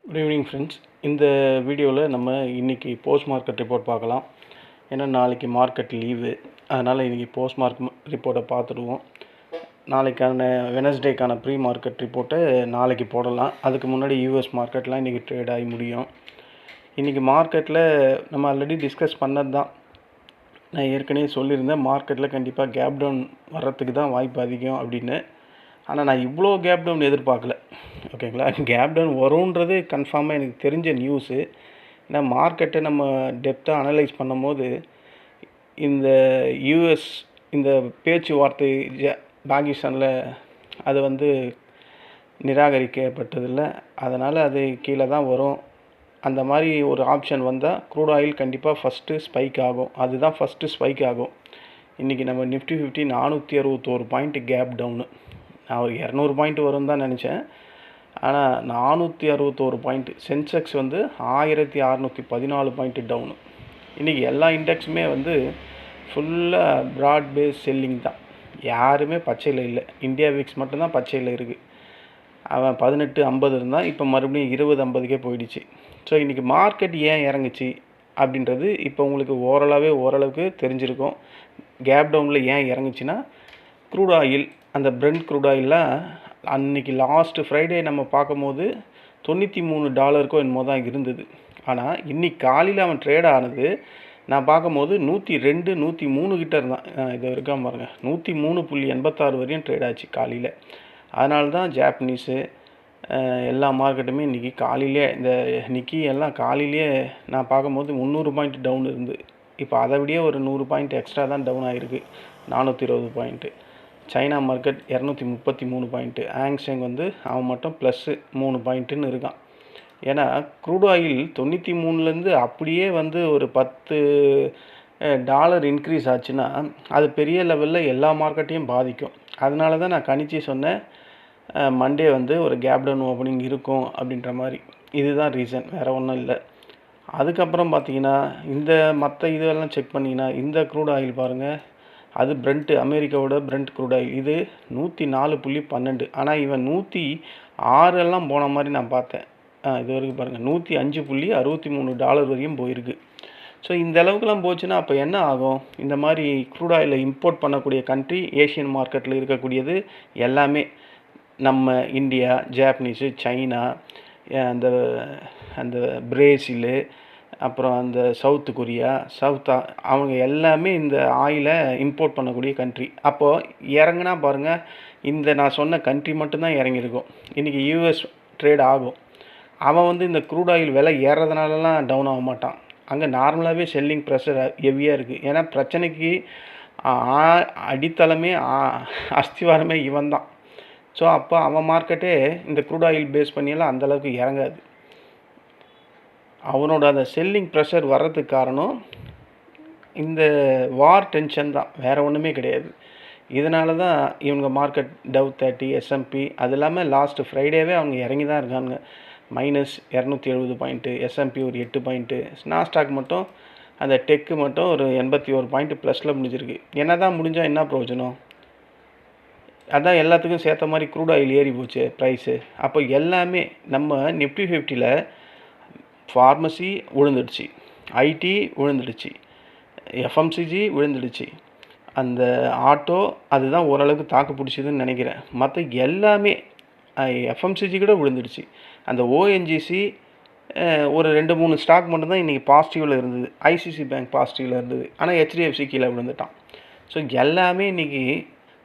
Good evening friends. இந்த வீடியோவில் நம்ம இன்றைக்கி போஸ்ட் மார்க்கெட் ரிப்போர்ட் பார்க்கலாம். ஏன்னா நாளைக்கு மார்க்கெட் லீவு, அதனால் இன்றைக்கி போஸ்ட் மார்க்கெட் ரிப்போர்ட்டை பார்த்துடுவோம். நாளைக்கான வெனஸ்டேக்கான ப்ரீ மார்க்கெட் ரிப்போர்ட்டை நாளைக்கு போடலாம். அதுக்கு முன்னாடி யூஎஸ் மார்க்கெட்லாம் இன்றைக்கி ட்ரேட் ஆகி முடியும். இன்றைக்கி மார்க்கெட்டில் நம்ம ஆல்ரெடி டிஸ்கஸ் பண்ணது தான். நான் ஏற்கனவே சொல்லியிருந்தேன், மார்க்கெட்டில் கண்டிப்பாக கேப் டவுன் வர்றதுக்கு தான் வாய்ப்பு அதிகம் அப்படின்னு. ஆனால் நான் இவ்வளோ கேப் டவுன் எதிர்பார்க்கல. ஓகேங்களா, கேப் டவுன் வரும்ன்றது கன்ஃபார்மாக எனக்கு தெரிஞ்ச நியூஸு. ஏன்னா மார்க்கெட்டை நம்ம டெப்த்தாக அனலைஸ் பண்ணும்போது இந்த யூஎஸ் இந்த பேச்சுவார்த்தை பாகிஸ்தானில் அது நிராகரிக்கப்பட்டதில்லை, அதனால் அது கீழே தான் வரும். அந்த மாதிரி ஒரு ஆப்ஷன் வந்தால் க்ரூட் ஆயில் கண்டிப்பாக ஃபஸ்ட்டு ஸ்பைக் ஆகும். அதுதான் ஃபஸ்ட்டு ஸ்பைக் ஆகும். இன்றைக்கி நம்ம நிஃப்டி 50 461 பாயிண்ட்டு கேப் டவுனு. நான் ஒரு 200 பாயிண்ட் வரும் தான் நினச்சேன். ஆனால் 461 பாயிண்ட்டு. Sensex 1614 point town. இன்றைக்கி எல்லா இண்டெக்ஸுமே ஃபுல்லாக ப்ராட் பேஸ் செல்லிங் தான். யாருமே பச்சையில் இல்லை. இந்தியா விக்ஸ் மட்டும்தான் பச்சையில் இருக்குது. அவன் 1850 இருந்தால் இப்போ மறுபடியும் 2050க்கே போயிடுச்சு. ஸோ இன்றைக்கி மார்க்கெட் ஏன் இறங்குச்சு அப்படின்றது இப்போ உங்களுக்கு ஓரளவுக்கு தெரிஞ்சிருக்கும். கேப் டவுனில் ஏன் இறங்குச்சுன்னா, க்ரூட் ஆயில், அந்த பிரெண்ட் க்ரூட் ஆயிலெலாம் அன்றைக்கி லாஸ்ட்டு ஃப்ரைடே நம்ம பார்க்கும்போது $93 என்னமோ தான் இருந்தது. ஆனால் இன்றைக்கி காலையில் அவன் ட்ரேட் ஆனது நான் பார்க்கும்போது 102 103 கிட்டே இருந்தான். இது இருக்காம பாருங்கள், 103.86 வரையும் ட்ரேட் ஆச்சு காலையில். அதனால தான் ஜாப்பனீஸு எல்லா மார்க்கெட்டுமே இன்றைக்கி காலையிலே, இந்த நிக்கி எல்லாம் காலையிலே நான் பார்க்கும்போது 300 பாயிண்ட் டவுன் இருந்து, இப்போ அதை விட ஒரு 100 பாயிண்ட் எக்ஸ்ட்ரா தான் டவுன் ஆகிருக்கு, 420 point. China market 233 point. Hang Seng அவன் மட்டும் +3 பாயிண்ட்டுன்னு இருக்கான். ஏன்னா க்ரூட் ஆயில் 93லேருந்து அப்படியே ஒரு $10 இன்க்ரீஸ் ஆச்சுன்னா அது பெரிய லெவலில் எல்லா மார்க்கெட்டையும் பாதிக்கும். அதனால தான் நான் கணிச்சு சொன்னேன், மண்டே ஒரு கேப் டவுன் ஓப்பனிங் இருக்கும் அப்படின்ற மாதிரி. இதுதான் ரீசன், வேறு ஒன்றும் இல்லை. அதுக்கப்புறம் பார்த்தீங்கன்னா இந்த மற்ற இதெல்லாம் செக் பண்ணிங்கன்னா, இந்த க்ரூட் ஆயில் பாருங்கள், அது பிரெண்ட், அமெரிக்காவோட பிரெண்ட் க்ரூட் ஆயில், இது 104.12. ஆனால் இவன் 106 போன மாதிரி நான் பார்த்தேன். இது வரைக்கும் பாருங்கள், $105.63 வரையும் போயிருக்கு. ஸோ இந்த அளவுக்குலாம் போச்சுன்னா அப்போ என்ன ஆகும்? இந்த மாதிரி க்ரூட் ஆயிலை இம்போர்ட் பண்ணக்கூடிய கண்ட்ரி ஏஷியன் மார்க்கெட்டில் இருக்கக்கூடியது எல்லாமே நம்ம இந்தியா, ஜாப்பனீஸு, சைனா, அந்த அந்த பிரேசிலு, அப்புறம் அந்த சவுத்து கொரியா, அவங்க எல்லாமே இந்த ஆயிலை இம்போர்ட் பண்ணக்கூடிய கண்ட்ரி. அப்போது இறங்குனா பாருங்கள், இந்த நான் சொன்ன கண்ட்ரி மட்டும்தான் இறங்கியிருக்கும். இன்றைக்கி யூஎஸ் ட்ரேட் ஆகும். அவன் இந்த க்ரூட் ஆயில் விலை ஏறதுனாலலாம் டவுன் ஆக மாட்டான். அங்கே நார்மலாகவே செல்லிங் ப்ரெஷர் ஹெவியாக இருக்குது. ஏன்னா பிரச்சனைக்கு அடித்தளமே அஸ்திவாரமே இவன் தான். ஸோ அப்போ அவன் மார்க்கெட்டே இந்த க்ரூட் ஆயில் பேஸ் பண்ணியெல்லாம் அந்தளவுக்கு இறங்காது. அவனோட அந்த செல்லிங் ப்ரெஷர் வர்றதுக்கு காரணம் இந்த வார் டென்ஷன் தான், வேறு ஒன்றுமே கிடையாது. இதனால தான் இவங்க மார்க்கெட் டவ் 30, எஸ்எம்பி, அது இல்லாமல் லாஸ்ட்டு ஃப்ரைடேவே அவங்க இறங்கி தான் இருக்காங்க. -270 பாயிண்ட்டு, எஸ்எம்பி ஒரு 8 பாயிண்ட்டு, நாஸ்டாக் மட்டும், அந்த டெக்கு மட்டும் ஒரு 81 பாயிண்ட்டு ப்ளஸில் முடிஞ்சிருக்கு. என்ன தான் முடிஞ்சால் என்ன பிரயோஜனம்? அதான் எல்லாத்துக்கும் சேர்த்த மாதிரி க்ரூட் ஆயில் ஏறி போச்சு ப்ரைஸு. அப்போ எல்லாமே நம்ம நிஃப்டி 50ல் ஃபார்மசி விழுந்துடுச்சு, ஐடி விழுந்துடுச்சு, எஃப்எம்சிஜி விழுந்துடுச்சு, அந்த ஆட்டோ அதுதான் ஓரளவுக்கு தாக்கு பிடிச்சிதுன்னு நினைக்கிறேன். மற்ற எல்லாமே எஃப்எம்சிஜி கூட விழுந்துடுச்சு. அந்த ஓஎன்ஜிசி ஒரு 2-3 ஸ்டாக் மட்டும்தான் இன்றைக்கி பாசிட்டிவில் இருந்தது. ஐசிசி பேங்க் பாசிட்டிவில் இருந்தது, ஆனால் ஹெச்டிஎஃப்சி கீழே விழுந்துட்டான். ஸோ எல்லாமே இன்றைக்கி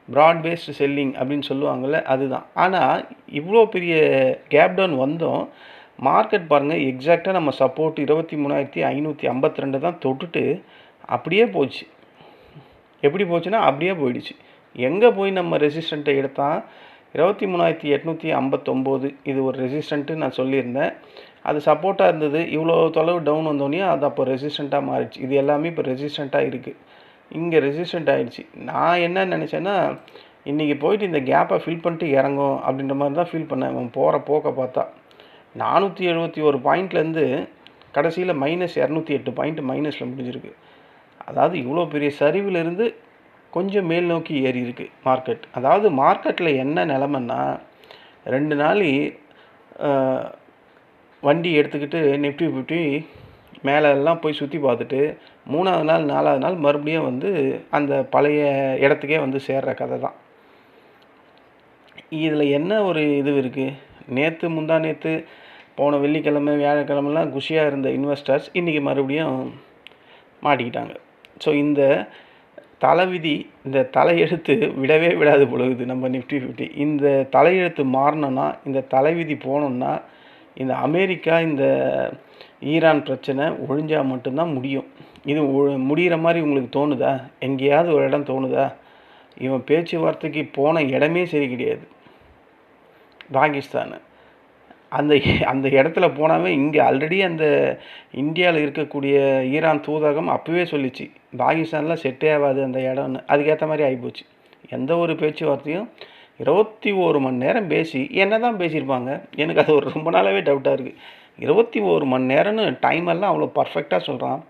ப்ராட் பேஸ்டு செல்லிங் அப்படின்னு சொல்லுவாங்கள்ல, அதுதான். ஆனால் இவ்வளோ பெரிய கேப் டவுன் வந்தோம், மார்க்கெட் பாருங்கள், எக்ஸாக்டாக நம்ம சப்போர்ட் 23,552 தான் தொட்டுட்டு அப்படியே போச்சு. எப்படி போச்சுன்னா அப்படியே போயிடுச்சு. எங்கே போய் நம்ம ரெசிஸ்டண்ட்டை எடுத்தால் 23,859 இது ஒரு ரெசிஸ்டண்ட்டு நான் சொல்லியிருந்தேன். அது சப்போர்ட்டாக இருந்தது. இவ்வளோ தொலைவு டவுன் வந்தோடனே அது அப்போ ரெசிஸ்டண்ட்டாக மாறிடுச்சு. இது எல்லாமே இப்போ ரெசிஸ்டண்ட்டாக இருக்குது. இங்கே ரெசிஸ்டண்ட் ஆகிடுச்சு. நான் என்ன நினச்சேன்னா, இன்றைக்கி போயிட்டு இந்த கேப்பை ஃபில் பண்ணிட்டு இறங்கும் அப்படின்ற மாதிரி தான் ஃபீல் பண்ணேன். அவன் போகிற போக்க பார்த்தா 471 பாயிண்ட்லேருந்து கடைசியில் -208 பாயிண்ட் மைனஸில் முடிஞ்சிருக்கு. அதாவது இவ்வளோ பெரிய சரிவிலிருந்து கொஞ்சம் மேல் நோக்கி ஏறி இருக்குது மார்க்கெட். அதாவது மார்க்கெட்டில் என்ன நிலமைன்னா, 2 நாள் வண்டி எடுத்துக்கிட்டு நிஃப்டி 50 மேலே எல்லாம் போய் சுற்றி பார்த்துட்டு 3ஆவது நாள் 4ஆவது நாள் மறுபடியும் வந்து அந்த பழைய இடத்துக்கே வந்து சேர்ற கதை தான். இதில் என்ன ஒரு இது இருக்குது, முந்தா நேற்று போன வெள்ளிக்கிழமை வியாழக்கிழமெல்லாம் குஷியாக இருந்த இன்வெஸ்டர்ஸ் இன்றைக்கி மறுபடியும் மாட்டிக்கிட்டாங்க. ஸோ இந்த தலைவிதி, இந்த தலையெழுத்து விடவே விடாது பொழுது நம்ம நிஃப்டி 50. இந்த தலையெழுத்து மாறணும்னா, இந்த தலைவிதி போகணுன்னா, இந்த அமெரிக்கா இந்த ஈரான் பிரச்சனை ஒழிஞ்சால் மட்டும்தான் முடியும். இது முடிகிற மாதிரி உங்களுக்கு தோணுதா? எங்கேயாவது ஒரு இடம் தோணுதா? இவன் பேச்சுவார்த்தைக்கு போன இடமே சரி கிடையாது பாகிஸ்தான். அந்த இடத்துல போனாவே இங்கே ஆல்ரெடி அந்த இந்தியாவில் இருக்கக்கூடிய ஈரான் தூதரகம் அப்போவே சொல்லிச்சு, பாகிஸ்தானில் செட்டே ஆகாது அந்த இடம்னு. அதுக்கேற்ற மாதிரி ஆகிப்போச்சு. எந்த ஒரு பேச்சுவார்த்தையும் 21 மணி நேரம் பேசி என்ன தான் பேசியிருப்பாங்க? எனக்கு அது ஒரு ரொம்ப நாளாகவே டவுட்டாக இருக்குது. 21 மணி நேரம்னு டைமெல்லாம் அவ்வளோ பர்ஃபெக்டாக சொல்கிறான்.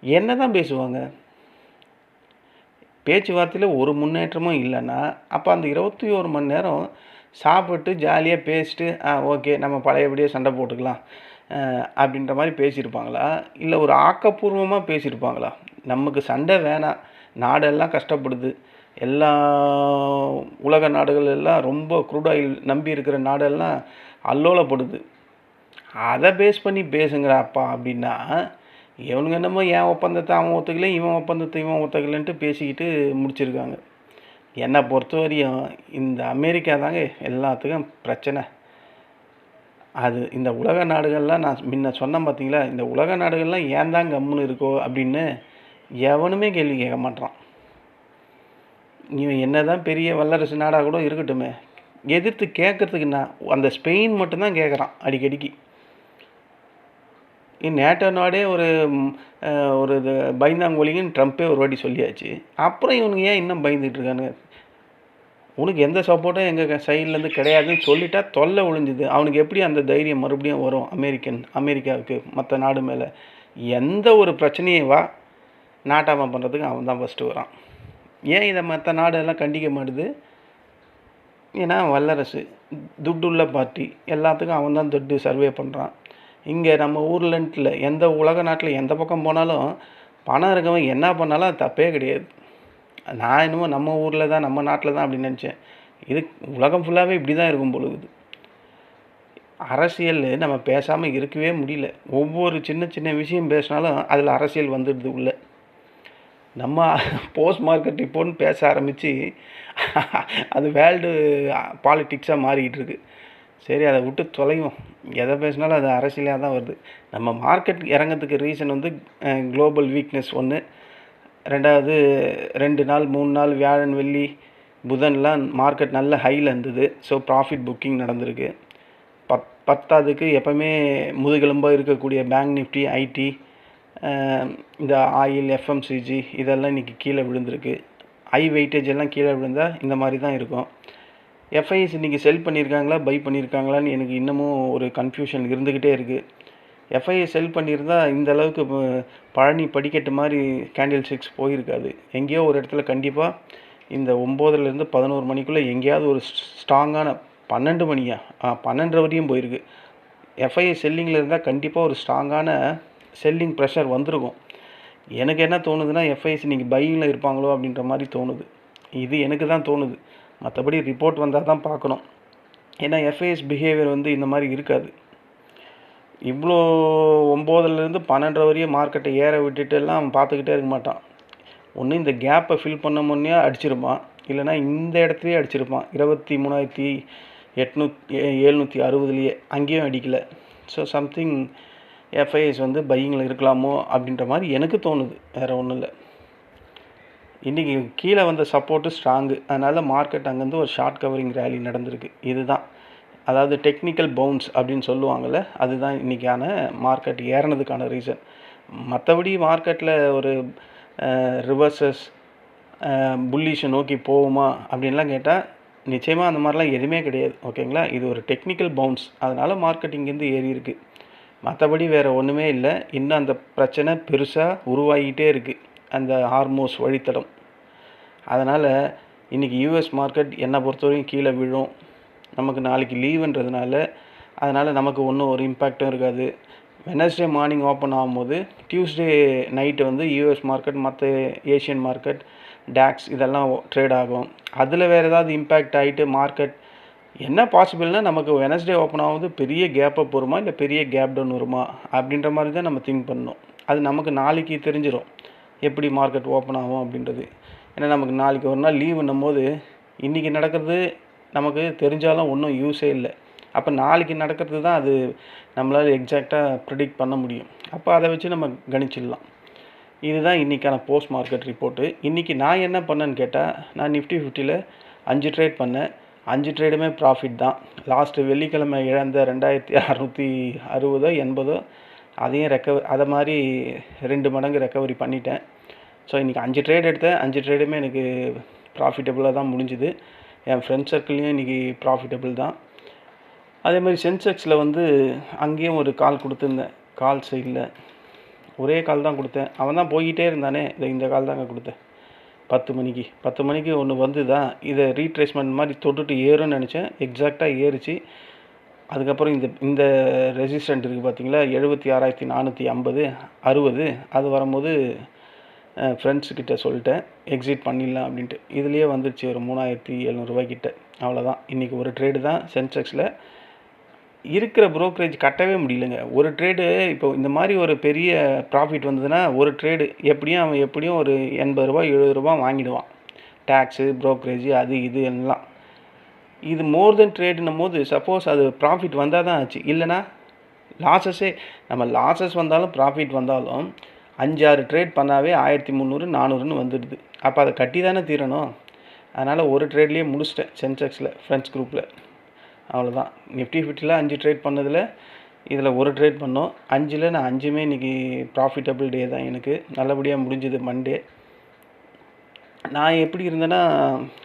என்ன தான் பேசுவாங்க? பேச்சுவார்த்தையில் ஒரு முன்னேற்றமும் இல்லைன்னா அப்போ அந்த 21 மணி நேரம் சாப்பிட்டு ஜாலியாக பேசிட்டு ஓகே நம்ம பழையபடியே சண்டை போட்டுக்கலாம் அப்படின்ற மாதிரி பேசியிருப்பாங்களா? இல்லை ஒரு ஆக்கப்பூர்வமாக பேசியிருப்பாங்களா? நமக்கு சண்டை வேணாம், நாடெல்லாம் கஷ்டப்படுது, எல்லா உலக நாடுகள் எல்லாம் ரொம்ப க்ரூட் ஆயில் நம்பி இருக்கிற நாடெல்லாம் அல்லோலப்படுது, அதை பேஸ் பண்ணி பேசுங்கிறாப்பா அப்படின்னா, இவனுங்க என்னமோ என் ஒப்பந்தத்தை அவன் ஒத்துக்கல, இவன் ஒப்பந்தத்தை இவன் ஒத்துக்கலன்ட்டு பேசிக்கிட்டு முடிச்சிருக்காங்க. என்னை பொறுத்த வரையும் இந்த அமெரிக்கா தாங்க எல்லாத்துக்கும் பிரச்சனை. அது இந்த உலக நாடுகள்லாம் நான் முன்ன சொன்னேன் பார்த்தீங்களா, இந்த உலக நாடுகள்லாம் ஏன் தான் கம்முன்னு இருக்கோ அப்படின்னு எவனுமே கேள்வி கேட்க மாட்டான். இவன் என்ன தான் பெரிய வல்லரசு நாடாக கூட இருக்கட்டுமே, எதிர்த்து கேட்குறதுக்குன்னா அந்த ஸ்பெயின் மட்டும்தான் கேட்குறான் அடிக்கடிக்கு. நேட்டோ நாடே ஒரு இது பயந்தாங்கொழிங்கன்னு ட்ரம்ப்பே ஒரு வாட்டி சொல்லியாச்சு. அப்புறம் இவனுங்க ஏன் இன்னும் பயந்துட்டு இருக்கானுங்க? உனக்கு எந்த சப்போர்ட்டும் எங்கள் சைட்லேருந்து கிடையாதுன்னு சொல்லிட்டா தொல்லை ஒழிஞ்சுது. அவனுக்கு எப்படி அந்த தைரியம் மறுபடியும் வரும்? அமெரிக்காவுக்கு மற்ற நாடு மேலே எந்த ஒரு பிரச்சனையும் நாட்டாமல் பண்ணுறதுக்கு அவன் தான் ஃபஸ்ட்டு வரான். ஏன் இதை மற்ற நாடெல்லாம் கண்டிக்க மாட்டுது? ஏன்னா வல்லரசு, துட்டுள்ள பார்ட்டி, எல்லாத்துக்கும் அவன் தான் துட்டு சர்வே பண்ணுறான். இங்கே நம்ம ஊர்லன்ட்டில் எந்த உலக நாட்டில் எந்த பக்கம் போனாலும் பணம் இருக்கவன் என்ன பண்ணாலும் அது தப்பே கிடையாது. நான் என்னமோ நம்ம ஊரில் தான் நம்ம நாட்டில் தான் அப்படின்னு நினச்சேன். இது உலகம் ஃபுல்லாகவே இப்படி தான் இருக்கும் பொழுது. அரசியல் நம்ம பேசாமல் இருக்கவே முடியல. ஒவ்வொரு சின்ன சின்ன விஷயம் பேசினாலும் அதில் அரசியல் வந்துடுது உள்ள. நம்ம போஸ்ட் மார்க்கெட் ரிப்போர்ட்னு பேச ஆரம்பித்து அது வேர்ல்டு பாலிட்டிக்ஸாக மாறிக்கிட்டு இருக்கு. சரி, அதை விட்டு தொலைவோம். எதை பேசினாலும் அது அரசியலாக தான் வருது. நம்ம மார்க்கெட் இறங்கிறதுக்கு ரீசன் வந்து குளோபல் வீக்னஸ் ஒன்று, ரெண்டாவது 2 நாள் 3 நாள் வியாழன் வெள்ளி புதன்லாம் மார்க்கெட் நல்ல ஹையில் இருந்தது. ஸோ ப்ராஃபிட் புக்கிங் நடந்திருக்கு. பத்தாவதுக்கு எப்போவுமே முதுகெலும்பாக இருக்கக்கூடிய பேங்க் நிஃப்டி, ஐடி, இந்த ஆயில், எஃப்எம்சிஜி இதெல்லாம் இன்றைக்கி கீழே விழுந்திருக்கு. ஹை வெயிட்டேஜ் எல்லாம் கீழே விழுந்தால் இந்த மாதிரி தான் இருக்கும். எஃப்ஐஎஸ் இன்றைக்கி செல் பண்ணியிருக்காங்களா பை பண்ணியிருக்காங்களான்னு எனக்கு இன்னமும் ஒரு கன்ஃபியூஷன் இருந்துக்கிட்டே இருக்குது. எஃப்ஐஎஸ் செல் பண்ணியிருந்தால் இந்த அளவுக்கு பழனி படிக்கட்டு மாதிரி கேண்டில் ஸ்டிக்ஸ் போயிருக்காது. எங்கேயோ ஒரு இடத்துல கண்டிப்பாக இந்த 9லேருந்து 11 மணிக்குள்ளே எங்கேயாவது ஒரு ஸ்ட்ராங்கான 12 மணியா 12 வரையும் போயிருக்கு. எஃப்ஐஎஸ் செல்லிங்கில் இருந்தால் கண்டிப்பாக ஒரு ஸ்ட்ராங்கான செல்லிங் ப்ரெஷர் வந்திருக்கும். எனக்கு என்ன தோணுதுன்னா, எஃப்ஐஎஸ் இன்றைக்கி பையிங்கில் இருப்பாங்களோ அப்படின்ற மாதிரி தோணுது. இது எனக்கு தான் தோணுது. மற்றபடி ரிப்போர்ட் வந்தால் தான் பார்க்கணும். ஏன்னா எஃப்ஐஎஸ் பிஹேவியர் வந்து இந்த மாதிரி இருக்காது. இவ்வளோ 9லேருந்து 12 வரையும் மார்க்கெட்டை ஏற விட்டுட்டு எல்லாம் பார்த்துக்கிட்டே இருக்க மாட்டான். ஒன்று இந்த கேப்பை ஃபில் பண்ண முன்னே அடிச்சிருப்பான், இல்லைனா இந்த இடத்துலையே அடிச்சிருப்பான். 23,760 அங்கேயும் அடிக்கலை. ஸோ சம்திங் எஃப்ஐஎஸ் வந்து பையிங்கில் இருக்கலாமோ அப்படின்ற மாதிரி எனக்கு தோணுது. வேறு ஒன்றும் இல்லை. இன்றைக்கி கீழே வந்த சப்போர்ட்டு ஸ்ட்ராங்கு, அதனால் மார்க்கெட் அங்கேருந்து ஒரு ஷார்ட் கவரிங் ரேலி நடந்திருக்கு. இதுதான், அதாவது டெக்னிக்கல் பவுன்ஸ் அப்படின்னு சொல்லுவாங்கள்ல, அதுதான் இன்றைக்கான மார்க்கெட் ஏறினதுக்கான ரீசன். மற்றபடி மார்க்கெட்டில் ஒரு ரிவர்சஸ் புல்லிஷை நோக்கி போகுமா அப்படின்லாம் கேட்டால் நிச்சயமாக அந்த மாதிரிலாம் எதுவுமே கிடையாது. ஓகேங்களா? இது ஒரு டெக்னிக்கல் பவுன்ஸ், அதனால் மார்க்கெட் இங்கேருந்து ஏறி இருக்குது. மற்றபடி வேறு ஒன்றுமே இல்லை. இன்னும் அந்த பிரச்சனை பெருசாக உருவாகிட்டே இருக்குது, அந்த ஹார்மோஸ் வழித்தடம். அதனால் இன்றைக்கி யூஎஸ் மார்க்கெட் என்னை பொறுத்தவரையும் கீழே விழும். நமக்கு நாளைக்கு லீவுன்றதுனால அதனால் நமக்கு ஒன்றும் ஒரு இம்பேக்டும் இருக்காது. வெட்னஸ்டே மார்னிங் ஓப்பன் ஆகும்போது டியூஸ்டே நைட்டு வந்து யூஎஸ் மார்க்கெட், மற்ற ஏஷியன் மார்க்கெட், டாக்ஸ் இதெல்லாம் ட்ரேட் ஆகும். அதில் வேறு ஏதாவது இம்பேக்ட் ஆகிட்டு மார்க்கெட் என்ன பாசிபிள்னால் நமக்கு வெட்னஸ்டே ஓப்பன் ஆகும்போது பெரிய கேப் அப் வருமா, இல்லை பெரிய கேப் டவுன் வருமா அப்படின்ற மாதிரி தான் நம்ம திங்க் பண்ணணும். அது நமக்கு நாளைக்கு தெரிஞ்சிடும் எப்படி மார்க்கெட் ஓப்பன் ஆகும் அப்படின்றது. ஏன்னா நமக்கு நாளைக்கு ஒரு நாள் லீவுன்னும் போது இன்றைக்கி நடக்கிறது நமக்கு தெரிஞ்சாலும் ஒன்றும் யூஸே இல்லை. அப்போ நாளைக்கு நடக்கிறது தான் அது நம்மளால் எக்ஸாக்டாக ப்ரிடிக்ட் பண்ண முடியும். அப்போ அதை வச்சு நம்ம கணிச்சிடலாம். இதுதான் இன்றைக்கான போஸ்ட் மார்க்கெட் ரிப்போர்ட்டு. இன்றைக்கி நான் என்ன பண்ணேன்னு கேட்டால், நான் நிஃப்டி 50ல் 5 ட்ரேட் பண்ணேன். 5 ட்ரேடுமே ப்ராஃபிட் தான். லாஸ்ட்டு வெள்ளிக்கிழமை இழந்த 2660 80 அதையும் அதை மாதிரி 2 மடங்கு ரெக்கவரி பண்ணிட்டேன். ஸோ இன்றைக்கி 5 ட்ரேட் எடுத்தேன். 5 ட்ரேடுமே எனக்கு ப்ராஃபிட்டபுளாக தான் முடிஞ்சுது. என் ஃப்ரெண்ட் சர்க்கிள்லேயும் இன்றைக்கி ப்ராஃபிட்டபுள் தான். அதே மாதிரி சென்செக்ஸில் வந்து அங்கேயும் ஒரு கால் கொடுத்துருந்தேன். கால் சைடில் ஒரே கால் தான் கொடுத்தேன். அவன் தான் போய்கிட்டே இருந்தானே, இந்த கால் தாங்க கொடுத்தேன் 10 மணிக்கு ஒன்று வந்து தான் இதை ரீட்ரேஸ்மெண்ட் மாதிரி தொட்டுட்டு ஏறும்னு நினச்சேன். எக்ஸாக்டாக ஏறிச்சு. அதுக்கப்புறம் இந்த ரெசிஸ்டன்ட் இருக்குது பார்த்தீங்களா, 76,450 60 அது வரும்போது ஃப்ரெண்ட்ஸுக்கிட்ட சொல்லிட்டேன் எக்ஸிட் பண்ணிடலாம் அப்படின்ட்டு. இதுலேயே வந்துடுச்சு ஒரு 3,700 கிட்ட. அவ்வளோதான். இன்றைக்கி ஒரு ட்ரேடு தான் சென்செக்ஸில். இருக்கிற ப்ரோக்கரேஜ் கட்டவே முடியலைங்க. ஒரு ட்ரேடு இப்போ இந்த மாதிரி ஒரு பெரிய ப்ராஃபிட் வந்ததுன்னா ஒரு ட்ரேடு அவன் எப்படியும் ஒரு 80 ரூபா 70 ரூபா வாங்கிடுவான். டேக்ஸு, ப்ரோக்கரேஜ் அது இது எல்லாம். இது மோர் தென் ட்ரேடுன்னும் போது சப்போஸ் அது ப்ராஃபிட் வந்தால் தான் ஆச்சு. இல்லைனா லாஸஸே, நம்ம லாஸஸ் வந்தாலும் ப்ராஃபிட் வந்தாலும் 5-6 ட்ரேட் பண்ணாவே 1300 400ன்னு வந்துடுது. அப்போ அதை கட்டி தானே தீரணும். அதனால் ஒரு ட்ரேட்லேயே முடிச்சிட்டேன் சென்செக்ஸில் ஃப்ரெண்ட்ஸ் குரூப்பில். அவ்வளோதான். நிஃப்டி 50ல் 5 ட்ரேட் பண்ணதில் இதில் ஒரு ட்ரேட் பண்ணோம். 5ல் நான் 5மே இன்றைக்கி ப்ராஃபிட்டபிள் டே தான். எனக்கு நல்லபடியாக முடிஞ்சுது மண்டே. நான் எப்படி இருந்தேன்னா,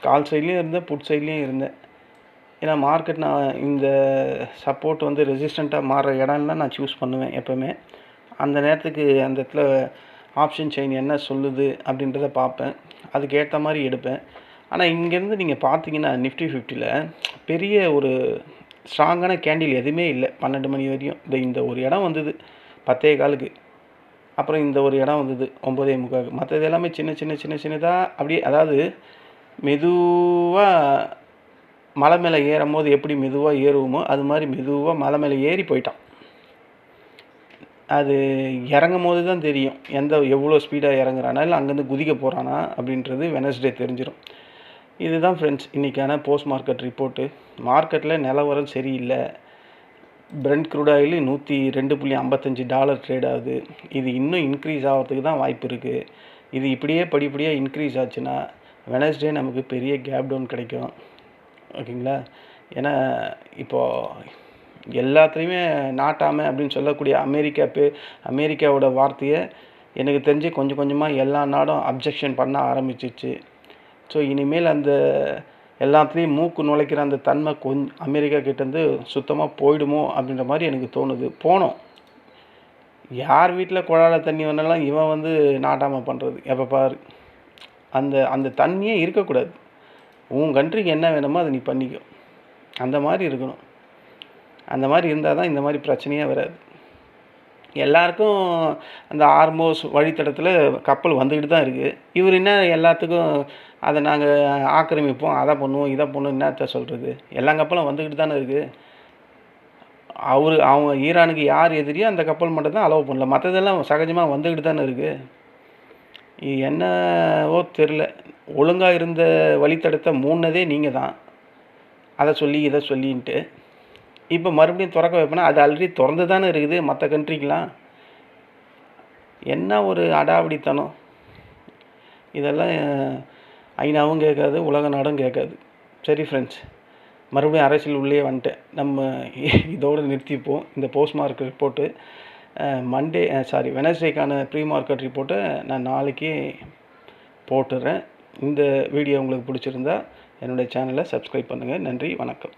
கால் சைட்லேயும் இருந்தேன், புட் சைட்லேயும் இருந்தேன். ஏன்னா மார்க்கெட் நான் இந்த சப்போர்ட் வந்து ரெசிஸ்டண்ட்டாக மாறுற இடம்லாம் நான் சூஸ் பண்ணுவேன் எப்போவுமே. அந்த நேரத்துக்கு அந்த இடத்துல ஆப்ஷன் செயின் என்ன சொல்லுது அப்படின்றத பார்ப்பேன். அதுக்கேற்ற மாதிரி எடுப்பேன். ஆனால் இங்கேருந்து நீங்கள் பார்த்தீங்கன்னா நிஃப்டி 50ல் பெரிய ஒரு ஸ்ட்ராங்கான கேண்டில் எதுவுமே இல்லை. 12 மணி வரையும் இந்த ஒரு இடம் வந்தது 10:15. அப்புறம் இந்த ஒரு இடம் வந்தது 9:45. மற்றது எல்லாமே சின்னதாக அப்படியே, அதாவது மெதுவாக மலை மேலே ஏறும் போது எப்படி மெதுவாக ஏறுவோமோ அது மாதிரி மெதுவாக மலை மேலே ஏறி போயிட்டான். அது இறங்கும் போது தான் தெரியும் எவ்வளோ ஸ்பீடாக இறங்குறானா இல்லை அங்கேருந்து குதிக்க போகிறானா அப்படின்றது வெட்னஸ்டே தெரிஞ்சிடும். இதுதான் ஃப்ரெண்ட்ஸ் இன்றைக்கான போஸ்ட் மார்க்கெட் ரிப்போர்ட்டு. மார்க்கெட்டில் நிலவரம் சரியில்லை. பிரெண்ட் க்ரூட் ஆயில் $102.55 ட்ரேட் ஆகுது. இது இன்னும் இன்க்ரீஸ் ஆகிறதுக்கு தான் வாய்ப்பு இருக்குது. இது இப்படியே படிப்படியாக இன்க்ரீஸ் ஆச்சுன்னா வெட்னஸ்டே நமக்கு பெரிய கேப் டவுன் கிடைக்கும். ஓகேங்களா? ஏன்னா இப்போது எல்லாத்துலேயுமே நாட்டாமை அப்படின்னு சொல்லக்கூடிய அமெரிக்காவோட வார்த்தையை எனக்கு தெரிஞ்சு கொஞ்சம் கொஞ்சமாக எல்லா நாடும் அப்ஜெக்ஷன் பண்ண ஆரம்பிச்சிச்சு. ஸோ இனிமேல் அந்த எல்லாத்துலேயும் மூக்கு நுழைக்கிற அந்த தன்மை அமெரிக்கா கிட்டேருந்து சுத்தமாக போயிடுமோ அப்படின்ற மாதிரி எனக்கு தோணுது. போனோம். யார் வீட்டில் குழாயில் தண்ணி வந்தாலும் இவன் வந்து நாட்டாமை பண்ணுறது எப்போ பாரு. அந்த தண்ணியே இருக்கக்கூடாது. உன் கண்ட்ரிக்கு என்ன வேணுமோ அதை நீ பண்ணிக்கோ. அந்த மாதிரி இருக்கணும். அந்த மாதிரி இருந்தால் தான் இந்த மாதிரி பிரச்சனையே வராது. எல்லாருக்கும் அந்த ஆர்மோஸ் வழித்தடத்தில் கப்பல் வந்துக்கிட்டு தான் இருக்குது. இவர் என்ன எல்லாத்துக்கும் அதை நாங்கள் ஆக்கிரமிப்போம், அதை பண்ணுவோம், இதை பண்ணுவோம், என்னத்த சொல்கிறது. எல்லா கப்பலும் வந்துக்கிட்டு தானே இருக்குது. அவங்க ஈரானுக்கு யார் எதிரியோ அந்த கப்பல் மட்டும் தான் அலோவ் பண்ணல. மற்றதெல்லாம் சகஜமாக வந்துக்கிட்டு தானே இருக்குது. என்னவோ தெரில. ஒழுங்காக இருந்த வழித்தடத்தை மூடினதே நீங்கள் தான். அதை சொல்லி இதை சொல்லின்ட்டு இப்போ மறுபடியும் திறக்க வைப்பேன்னா அது ஆல்ரெடி திறந்து தானே இருக்குது மற்ற கண்ட்ரிக்கெலாம். என்ன ஒரு அடாவடித்தனம். இதெல்லாம் ஐநாவும் கேட்காது, உலக நாடும் கேட்காது. சரி ஃப்ரெண்ட்ஸ், மறுபடியும் அரசியல் உள்ளே வந்துட்டேன். நம்ம இதோடு நிறுத்திப்போம். இந்த போஸ்ட் மார்க்கெட் ரிப்போர்ட்டு வெட்னஸ்டேக்கான ப்ரீ மார்க்கெட் ரிப்போர்ட்டை நான் நாளைக்கு போட்டுடுறேன். இந்த வீடியோ உங்களுக்கு பிடிச்சிருந்தா என்னுடைய சேனலை சப்ஸ்கிரைப் பண்ணுங்கள். நன்றி, வணக்கம்.